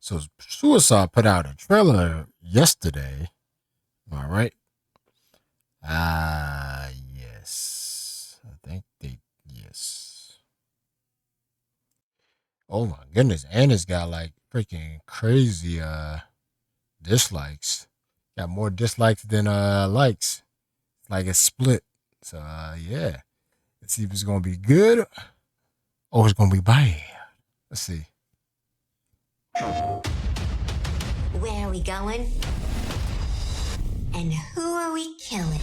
So Suicide put out a trailer yesterday. Am I right? Yes. I think yes. Oh my goodness. And it's got like freaking crazy dislikes. Got more dislikes than likes. Like it's split. So yeah. Let's see if it's gonna be good or it's gonna be bad. Let's see. Where are we going? And who are we killing?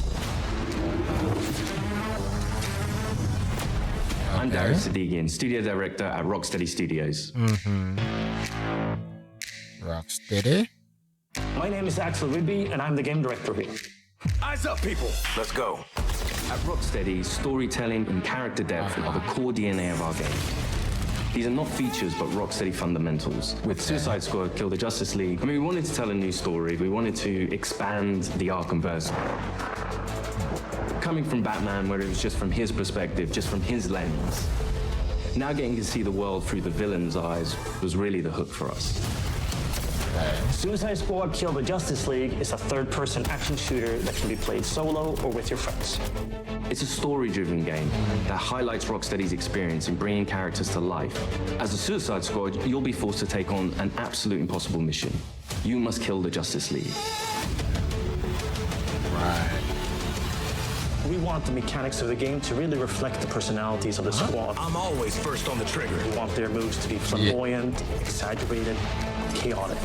I'm Darren Sadigian, studio director at Rocksteady Studios. Rocksteady. My name is Axel Ribby, and I'm the game director here. Eyes up, people. Let's go. At Rocksteady, storytelling and character depth are the core DNA of our game. These are not features, but Rocksteady fundamentals. With Suicide Squad, Kill the Justice League, we wanted to tell a new story. We wanted to expand the Arkhamverse. Coming from Batman, where it was just from his perspective, just from his lens. Now getting to see the world through the villain's eyes was really the hook for us. Suicide Squad Kill the Justice League is a third-person action shooter that can be played solo or with your friends. It's a story-driven game that highlights Rocksteady's experience in bringing characters to life. As a Suicide Squad, you'll be forced to take on an absolute impossible mission. You must kill the Justice League. Right. We want the mechanics of the game to really reflect the personalities of the squad. I'm always first on the trigger. We want their moves to be flamboyant, exaggerated, chaotic.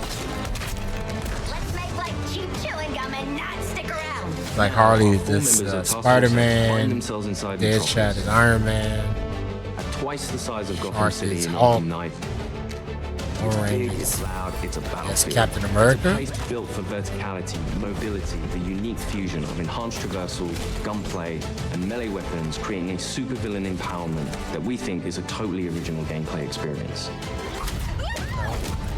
Let's make like cheap chewing gum and not stick around. Like Harley, All this members are tasked with Spider-Man, find themselves inside Deadshot is Iron Man, At twice the size of Gotham Arthur City is in Hulk. Arkham Knight. It's Orange big, is it's loud, it's a battlefield. that's Captain It's a America. place built for verticality, mobility, the unique fusion of enhanced traversal, gunplay, and melee weapons, creating a supervillain empowerment that we think is a totally original gameplay experience.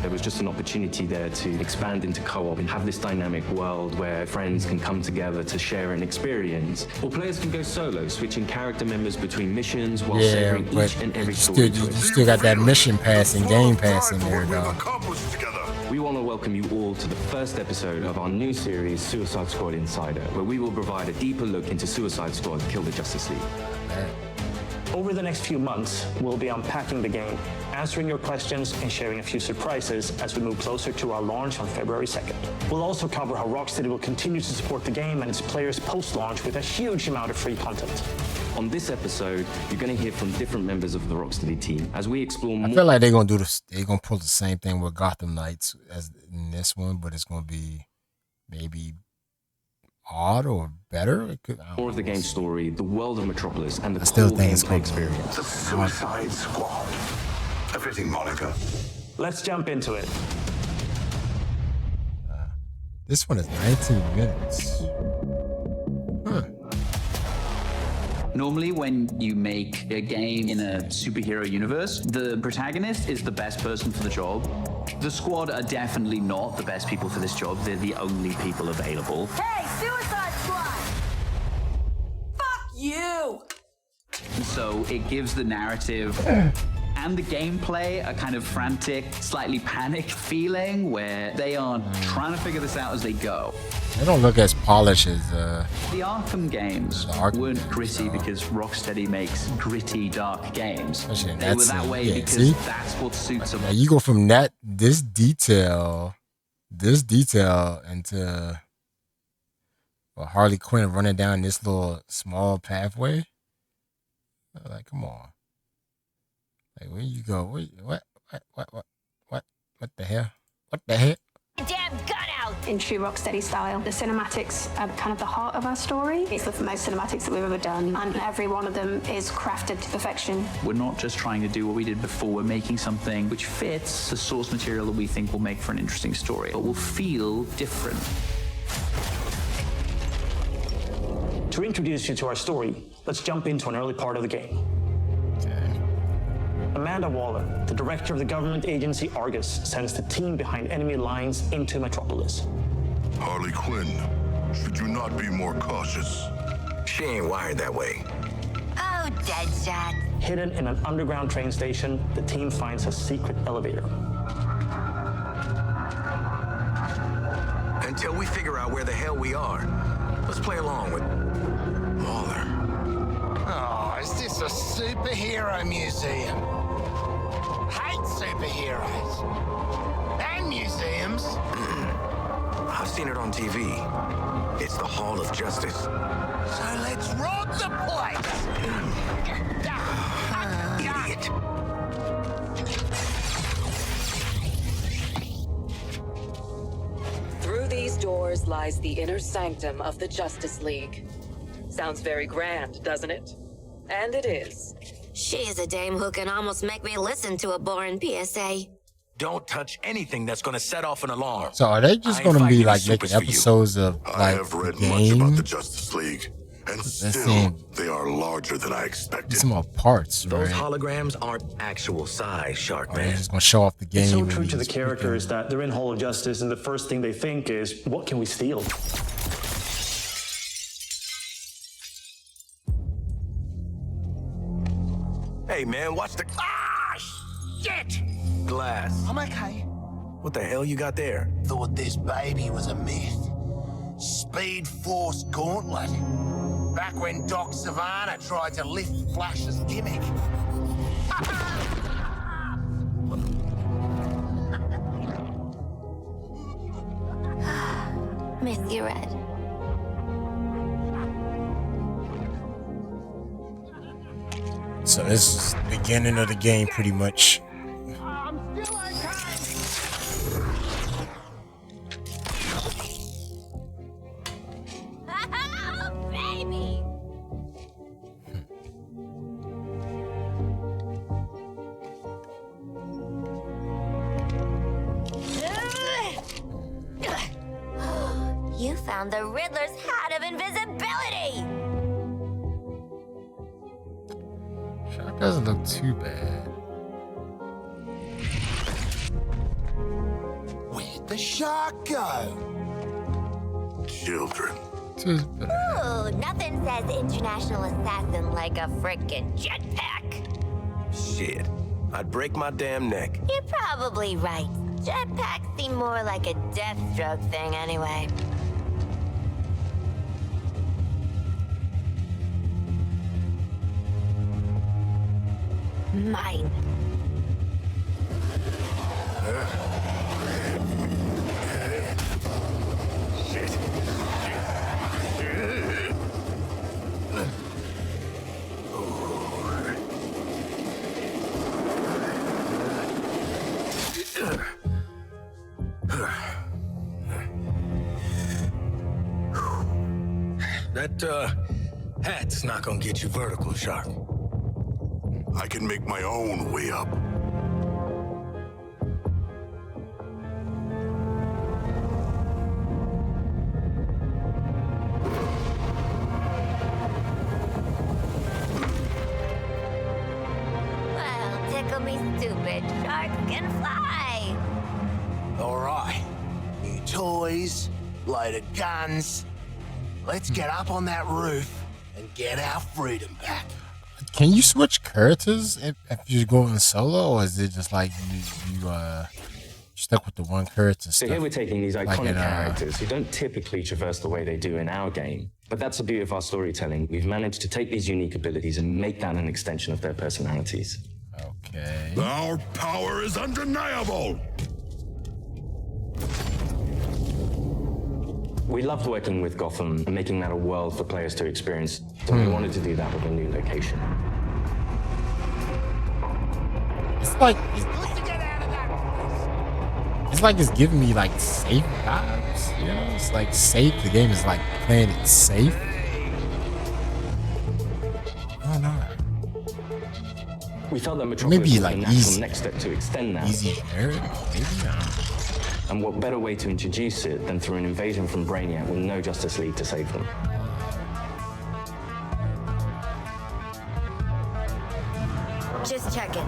There was just an opportunity there to expand into co-op and have this dynamic world where friends can come together to share an experience. Or players can go solo, switching character members between missions while Yeah, savoring but each and every you story still, you twist. still got that mission pass and game pass in there, We've though. accomplished together. We want to welcome you all to the first episode of our new series, Suicide Squad Insider, where we will provide a deeper look into Suicide Squad Kill the Justice League. Over the next few months, we'll be unpacking the game, answering your questions, and sharing a few surprises as we move closer to our launch on February 2nd. We'll also cover how Rocksteady will continue to support the game and its players post-launch with a huge amount of free content. On this episode, you're going to hear from different members of the Rocksteady team as we explore I more. feel like they're gonna do this. They're gonna pull the same thing with Gotham Knights as in this one, but it's gonna be maybe odd or better. It could, I don't More of the know. game's story, the world of Metropolis, and the I still core think it's gameplay gonna be- experience. The Suicide Squad. Everything, Monica. Let's jump into it. This one is 19 minutes. Huh. Normally, when you make a game in a superhero universe, the protagonist is the best person for the job. The squad are definitely not the best people for this job. They're the only people available. Hey, Suicide Squad! Fuck you! So it gives the narrative and the gameplay a kind of frantic, slightly panicked feeling where they are trying to figure this out as they go. They don't look as polished as The Arkham games The Arkham weren't games, gritty because Rocksteady makes gritty, dark games. Especially in They that were that scene. way Yeah, because see? that's what suits them. now you go from this detail into Harley Quinn running down this little small pathway. Like, come on. Like, where you go? What the hell? What the heck? Damn gun out! In true Rocksteady style, the cinematics are kind of the heart of our story. It's the most cinematics that we've ever done, and every one of them is crafted to perfection. We're not just trying to do what we did before. We're making something which fits the source material that we think will make for an interesting story, but will feel different. To introduce you to our story, let's jump into an early part of the game. Amanda Waller, the director of the government agency Argus, sends the team behind enemy lines into Metropolis. Harley Quinn, should you not be more cautious? She ain't wired that way. Oh, Deadshot. Hidden in an underground train station, the team finds a secret elevator. until we figure out where the hell we are. Let's play along with Waller. Oh, is this a superhero museum? Hate superheroes. And museums. I've seen it on TV. It's the Hall of Justice. So let's rob the place. Idiot. Through these doors lies the inner sanctum of the Justice League. Sounds very grand, doesn't it? And it is. She's a dame who can almost make me listen to a boring PSA. Don't touch anything that's gonna set off an alarm. So are they just going to be like making episodes of like I have read the much about game? the Justice League, and still, seem- they are larger than I expected. Some more parts, Those right? holograms aren't actual size, Shark Or they're Man. just going to show off the game. It's so and true to the he's characters freaking- that they're in Hall of Justice, and the first thing they think is, what can we steal? Hey man, watch the Shit! glass. I'm okay. What the hell you got there? Thought this baby was a myth. Speed Force Gauntlet. Back when Doc Savannah tried to lift Flash's gimmick. Miss you, Red. So this is the beginning of the game, pretty much. Oh, baby! You found the Riddler's hat of invisibility! Shark doesn't look too bad. Where'd the shark go? Children. Just better. Ooh, nothing says international assassin like a frickin' jetpack. Shit. I'd break my damn neck. You're probably right. Jetpacks seem more like a Deathstroke thing anyway. Mine. That, hat's not gonna get you vertical, Shark. I can make my own way up. Well, tickle me stupid. Sharks can fly. All right. New toys, load of guns. Let's get up on that roof and get our freedom back. Can you switch characters if you go in solo, or is it just like you stuck with the one character So stuff? here we're taking these Like iconic in, characters who don't typically traverse the way they do in our game. But that's the beauty of our storytelling. We've managed to take these unique abilities and make that an extension of their personalities. Okay. Our power is undeniable! We loved working with Gotham and making that a world for players to experience. So we wanted to do that with a new location. It's like it's giving me like safe vibes, you know? It's like safe. The game is like playing it safe. I don't know. We felt that Metropolis Maybe was like the natural easy- next step to extend that. Easy generic, maybe not. And what better way to introduce it than through an invasion from Brainiac with no Justice League to save them? Just checking.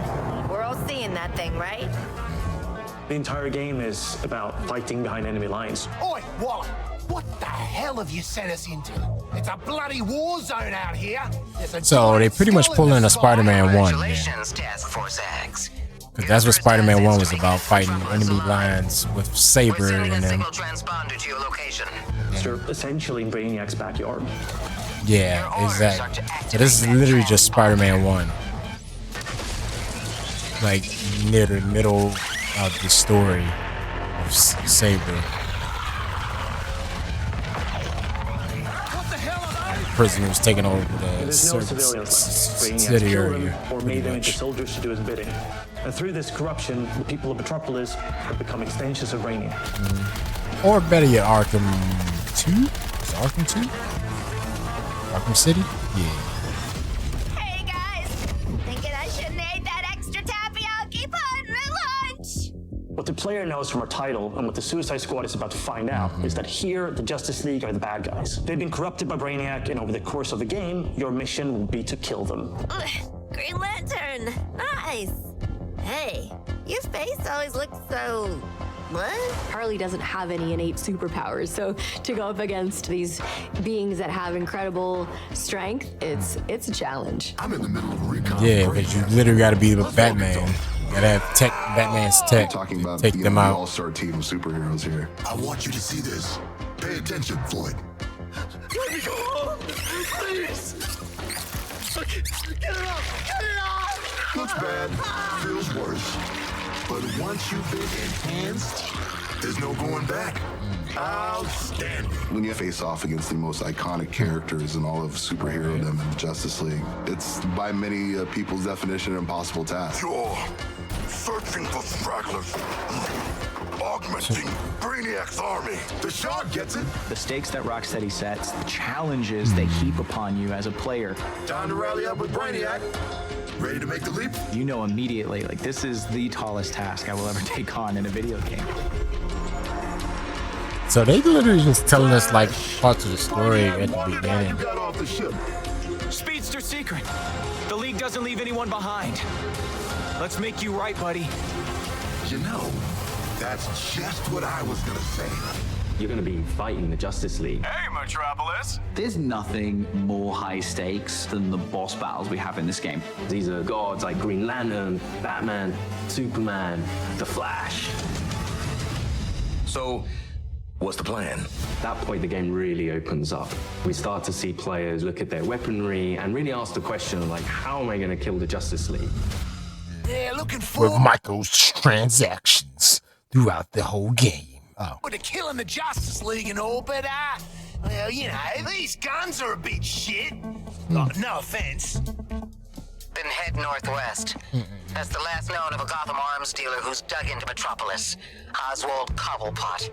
We're all seeing that thing, right? The entire game is about fighting behind enemy lines. Oi, Waller! What the hell have you sent us into? It's a bloody war zone out here. There's a So they giant pretty much skull pull in the a sky. Spider-Man 1. Yeah. Congratulations, Task Force X. But that's what Spider-Man 1 was about, fighting enemy lines with Saber and then... transponder to your location. You're essentially in Brainiac's backyard. Yeah, exactly. So this is literally just Spider-Man 1. Like, near the middle of the story of Saber. Prison was taking over the city area. Or made them into soldiers to do his bidding. And through this corruption, the people of Metropolis have become extensions of Brainiac. Or better yet, Arkham 2? Is it Arkham 2? Arkham City? Yeah. Hey guys, thinking I shouldn't ate that extra tapioca put in my lunch. What the player knows from our title and what the Suicide Squad is about to find out is that here, the Justice League are the bad guys. They've been corrupted by Brainiac, and over the course of the game, your mission will be to kill them. Ugh, Green Lantern, nice. Hey, your face always looks so... What? Harley doesn't have any innate superpowers, so to go up against these beings that have incredible strength, it's a challenge. I'm in the middle of a recon. Yeah, because you literally got to be with Batman. You gotta have tech, Batman's tech. Talking about take them out. All-star team of superheroes here. I want you to see this. Pay attention, Floyd. Let me go home, please. Get it off! Get it off! Looks bad, feels worse. But once you've been enhanced, there's no going back. Outstanding. When you face off against the most iconic characters in all of superherodom and Justice League, it's by many people's definition an impossible task. You're searching for stragglers, augmenting Brainiac's army. The Shark gets it. The stakes that Rocksteady sets, the challenges they heap upon you as a player. Time to rally up with Brainiac. Ready to make the leap? You know immediately, like, this is the tallest task I will ever take on in a video game. So they literally just telling us like parts of the story at the beginning. You got off the ship. Speedster secret. The League doesn't leave anyone behind. Let's make you right, buddy. You know, that's just what I was gonna say. You're going to be fighting the Justice League. Hey, Metropolis! There's nothing more high stakes than the boss battles we have in this game. These are gods like Green Lantern, Batman, Superman, The Flash. So, what's the plan? At that point, the game really opens up. We start to see players look at their weaponry and really ask the question, like, how am I going to kill the Justice League? Yeah, looking for... With microtransactions throughout the whole game. Oh. With the killing the Justice League and all, but, well, you know, these guns are a bit shit. No offense. Then head northwest. That's the last known of a Gotham arms dealer who's dug into Metropolis. Oswald Cobblepot.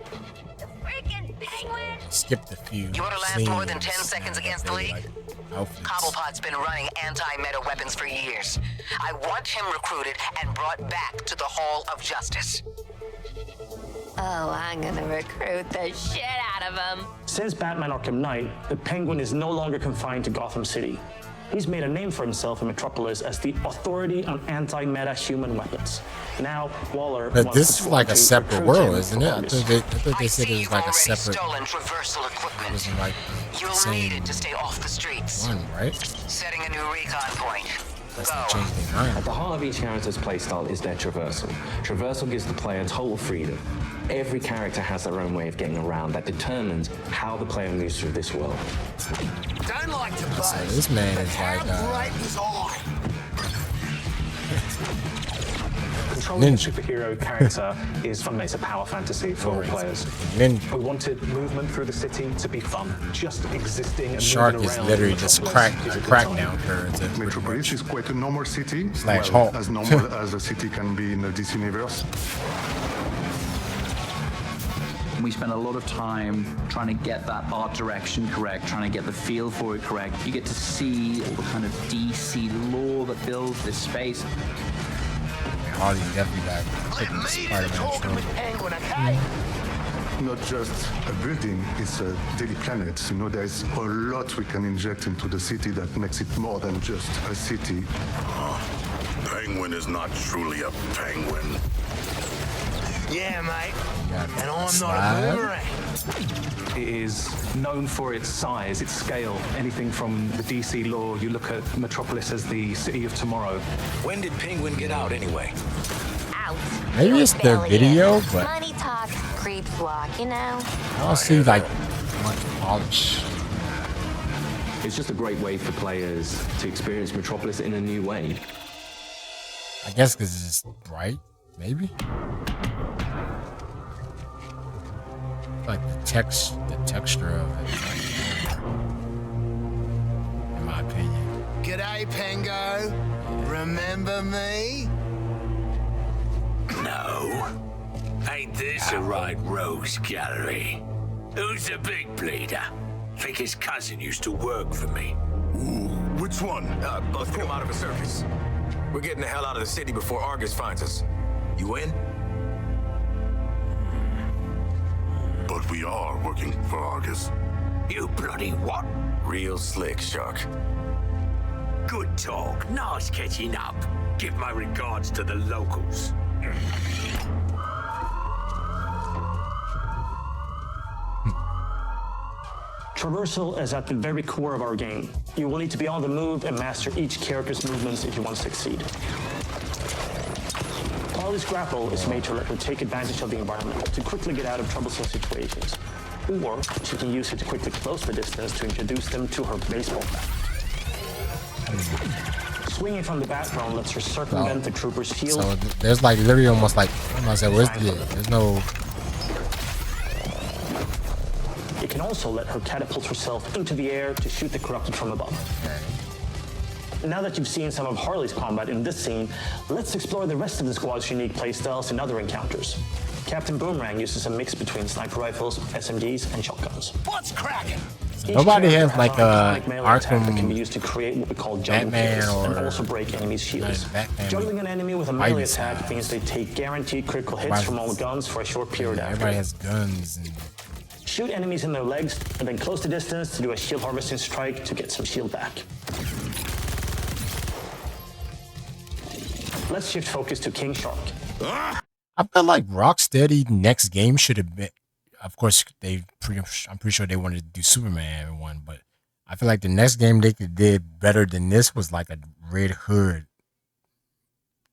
The freaking penguin! Skipped a few. You want to last more than 10 seconds against the League? Like Cobblepot's been running anti-meta weapons for years. I want him recruited and brought back to the Hall of Justice. Oh, I'm gonna recruit the shit out of him. Since Batman Arkham Knight, the Penguin is no longer confined to Gotham City. He's made a name for himself in Metropolis as the authority on anti-meta human weapons. Now, Waller... But this is like a separate world, isn't it? I thought they said it was like a separate... Stolen traversal equipment. It wasn't like You'll need it to stay off the streets. One, right? Setting a new recon point. Go. At the heart of each character's playstyle is their traversal. Traversal gives the player total freedom. Every character has their own way of getting around that determines how the player moves through this world. Don't like to So buzz. this man is like Great was I. Controlling a superhero character is fun. It's a power fantasy for all players. We wanted movement through the city to be fun. Just existing and Shark moving is around literally in just Metropolis is a good crackdown time. for Metropolis is quite a normal city, Slash well, Hulk. as normal as a city can be in the DC universe. We spend a lot of time trying to get that art direction correct, trying to get the feel for it correct. You get to see all the kind of DC lore that builds this space. Harley definitely got putting the Spider-Man Penguin, okay? Not just a building, it's a daily planet. You know, there's a lot we can inject into the city that makes it more than just a city. Penguin is not truly a penguin. Yeah, mate. And I'm slide. not a boomerang. It is known for its size, its scale. Anything from the DC lore, you look at Metropolis as the city of tomorrow. When did Penguin get out anyway? Maybe it's the video, but Money talk, creeps walk, you know? I don't see like much polish. It's just a great way for players to experience Metropolis in a new way. I guess because it's just bright, maybe. Like the texture of it. In my opinion. G'day, Pengo. Remember me? No. Ain't this the right rogues gallery? Who's the big bleeder? Think his cousin used to work for me. Ooh, which one? Both come out of a circus. We're getting the hell out of the city before Argus finds us. You in? But we are working for Argus. You bloody what? Real slick, Shark. Good talk. Nice catching up. Give my regards to the locals. Traversal is at the very core of our game. You will need to be on the move and master each character's movements if you want to succeed. Harley's grapple is made to let her take advantage of the environment to quickly get out of troublesome situations. Or she can use it to quickly close the distance to introduce them to her baseball bat. Swinging from the background lets her circumvent the trooper's shield. So there's like literally almost like, I said, where's the, there's no... It can also let her catapult herself into the air to shoot the corrupted from above. Now that you've seen some of Harley's combat in this scene, let's explore the rest of the squad's unique playstyles and other encounters. Captain Boomerang uses a mix between sniper rifles, SMGs, and shotguns. What's cracking? Nobody has like a Arkham that can be used to create what we call jump Batman kills or and also break enemies' shields. Juggling an enemy with a melee attack means they take guaranteed critical hits from all the guns for a short period after. Everybody has guns. And... Shoot enemies in their legs and then close the distance to do a shield harvesting strike to get some shield back. Let's shift focus to King Shark. I feel like Rocksteady next game should have been, of course, I'm pretty sure they wanted to do Superman one, but I feel like the next game they did better than this was like a Red Hood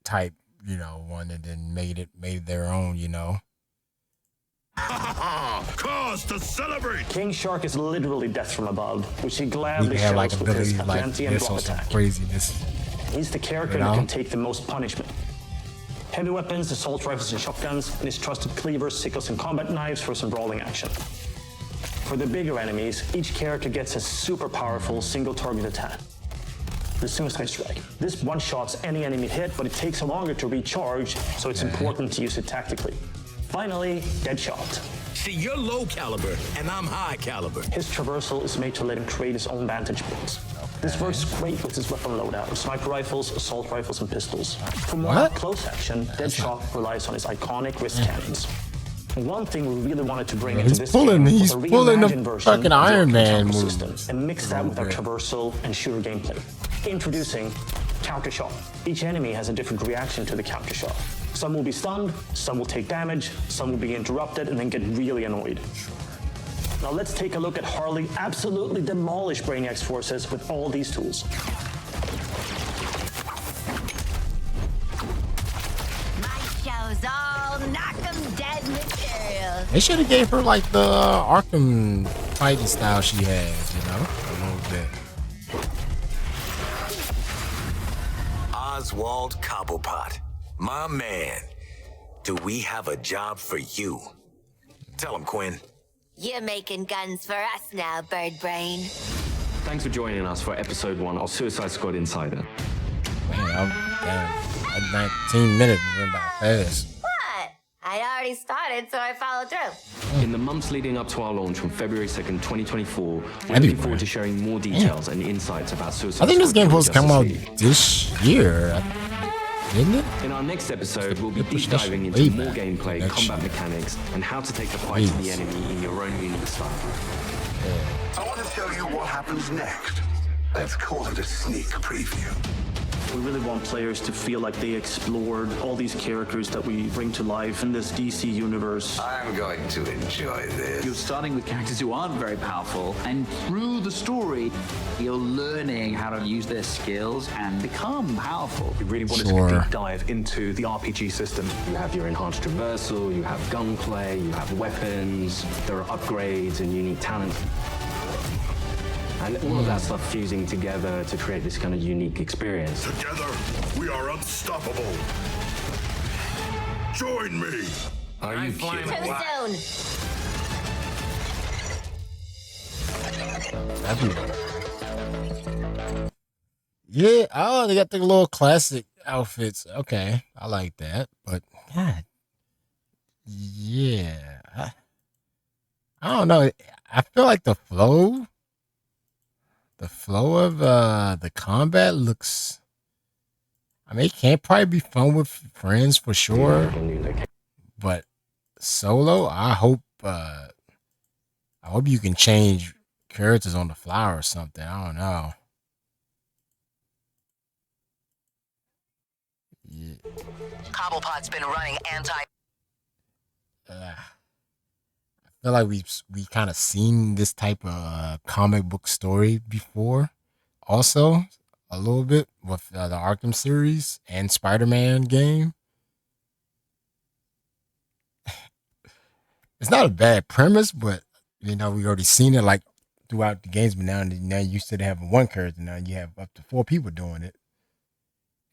type, you know, one, and then made their own, you know. Cause to celebrate! King Shark is literally death from above, which he gladly have shows like with his abilities like Atlantean this block or some attack. craziness. He's the character that can take the most punishment. Heavy weapons, assault rifles and shotguns, and his trusted cleavers, sickles, and combat knives for some brawling action. For the bigger enemies, each character gets a super powerful single target attack. The Suicide Strike. This one-shots any enemy hit, but it takes longer to recharge, so it's important to use it tactically. Finally, Deadshot. See, you're low caliber, and I'm high caliber. His traversal is made to let him create his own vantage points. This works great with his weapon loadout of sniper rifles, assault rifles, and pistols. For more close action, Deadshot relies on his iconic wrist cannons. One thing we really wanted to bring into this game was a reimagined version fucking of Iron the Man control move. system and mix that with our traversal and shooter gameplay. Introducing Counter Shot. Each enemy has a different reaction to the counter shot. Some will be stunned, some will take damage, some will be interrupted and then get really annoyed. Now let's take a look at Harley absolutely demolish Brainiac's forces with all these tools. My show's all knock 'em dead material. They should have gave her like the Arkham fighting style she has, you know, a little bit. Oswald Cobblepot, my man. Do we have a job for you? Tell him, Quinn. You're making guns for us now, Bird Brain. Thanks for joining us for episode 1 of Suicide Squad Insider. Man, damn, 19 minutes went by fast. What? I'd already started, so I followed through. In the months leading up to our launch on February 2nd, 2024, we're looking forward to sharing more details and insights about Suicide I think this Squad game supposed to come out Justice League. this year, didn't it? In our next episode, we'll be deep diving into more gameplay, combat mechanics, and how to take the fight to the enemy in your own unique style. I want to tell you what happens next. Let's call it a sneak preview. We really want players to feel like they explored all these characters that we bring to life in this DC universe. I'm going to enjoy this. You're starting with characters who aren't very powerful, and through the story, you're learning how to use their skills and become powerful. We really wanted to deep dive into the RPG system. You have your enhanced traversal, you have gunplay, you have weapons, there are upgrades and unique talents. And all of that stuff fusing together to create this kind of unique experience. Together, we are unstoppable. Join me. Are you kidding? Too soon. Yeah, oh, they got the little classic outfits. Okay, I like that. But God, yeah, I don't know. I feel like the flow of the combat looks. I mean, it can't probably be fun with friends for sure, but solo, I hope you can change characters on the fly or something. I don't know. Yeah. Cobblepot's been running I feel like we kind of seen this type of comic book story before, also a little bit with the Arkham series and Spider-Man game. It's not a bad premise, but we already seen it like throughout the games. But now you used to having one character, now you have up to 4 people doing it,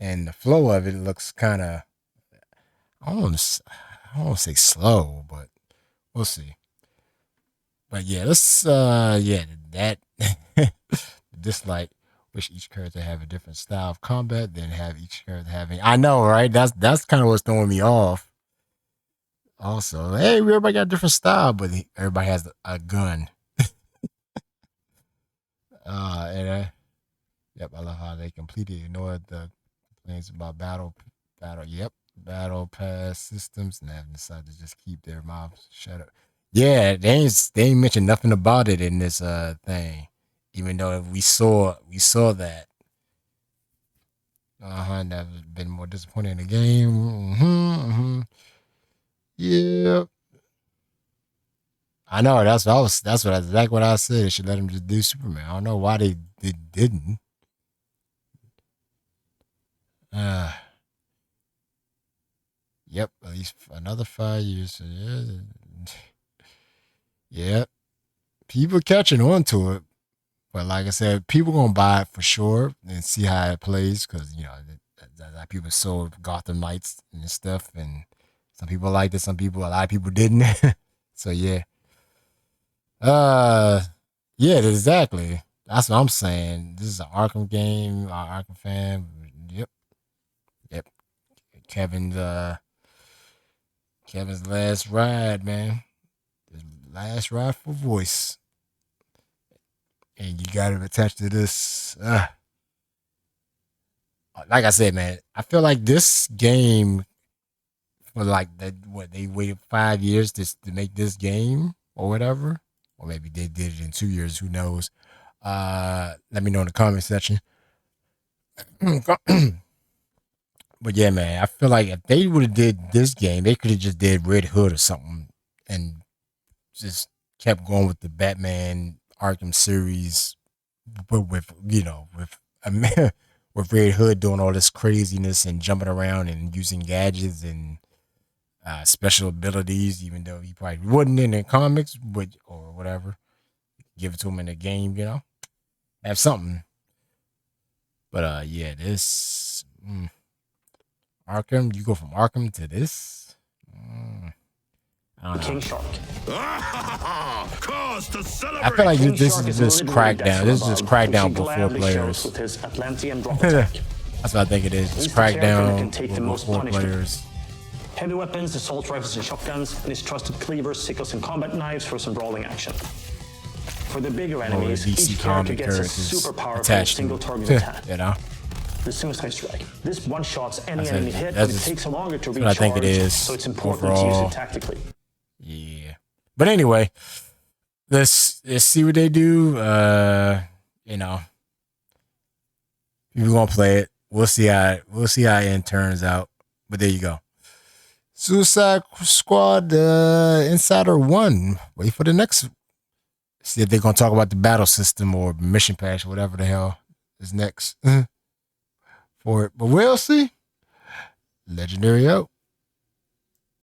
and the flow of it looks kind of I don't want to say slow, but we'll see. But yeah, let's that just like wish each character have a different style of combat, then have each character having. I know, right? That's kind of what's throwing me off. Also, hey, everybody got a different style, but everybody has a gun. Yep, I love how they completely ignored the complaints about battle. Yep, battle pass systems, and have decided to just keep their mouths shut up. Yeah, they ain't mentioned nothing about it in this thing, even though we saw that. That has been more disappointing in the game. Yeah, I know. That's exactly what I said. They should let him just do Superman. I don't know why they didn't. Yep, at least another 5 years. So yeah. Yeah, people catching on to it, but like I said, people gonna buy it for sure and see how it plays because people sold Gotham Knights and stuff, and some people liked it, a lot of people didn't. So yeah, yeah, exactly. That's what I'm saying. This is an Arkham game, Arkham fan. Yep. Kevin's last ride, man. Last ride for voice, and you got it attached to this. Like I said, man, I feel like this game for like that. What they waited 5 years to make this game or whatever, or maybe they did it in 2 years. Who knows? Let me know in the comment section. But yeah, man, I feel like if they would have did this game, they could have just did Red Hood or something, and just kept going with the Batman Arkham series, but with Red Hood doing all this craziness and jumping around and using gadgets and special abilities, even though he probably wouldn't in the comics, but or whatever. Give it to him in the game, have something. But yeah, this Arkham, you go from Arkham to this. King Shark. Cause to celebrate. I feel like this is just Crackdown. This is just Crackdown for 4 players. That's what I think it is. It's Crackdown with 4 players. Heavy weapons, assault rifles and shotguns, and his trusted cleavers, sickles, and combat knives for some brawling action. For the bigger enemies, each character gets a superpower for a single target attack. The Suicide Strike. This one-shots any enemy hit, but it takes longer to recharge, I think it is, so it's important to use it tactically. Yeah. But anyway, let's see what they do. People gonna play it. we'll see how it turns out. But there you go. Suicide Squad Insider 1. Wait for the next. See if they're gonna talk about the battle system or mission patch, whatever the hell is next for it. But we'll see. Legendary out.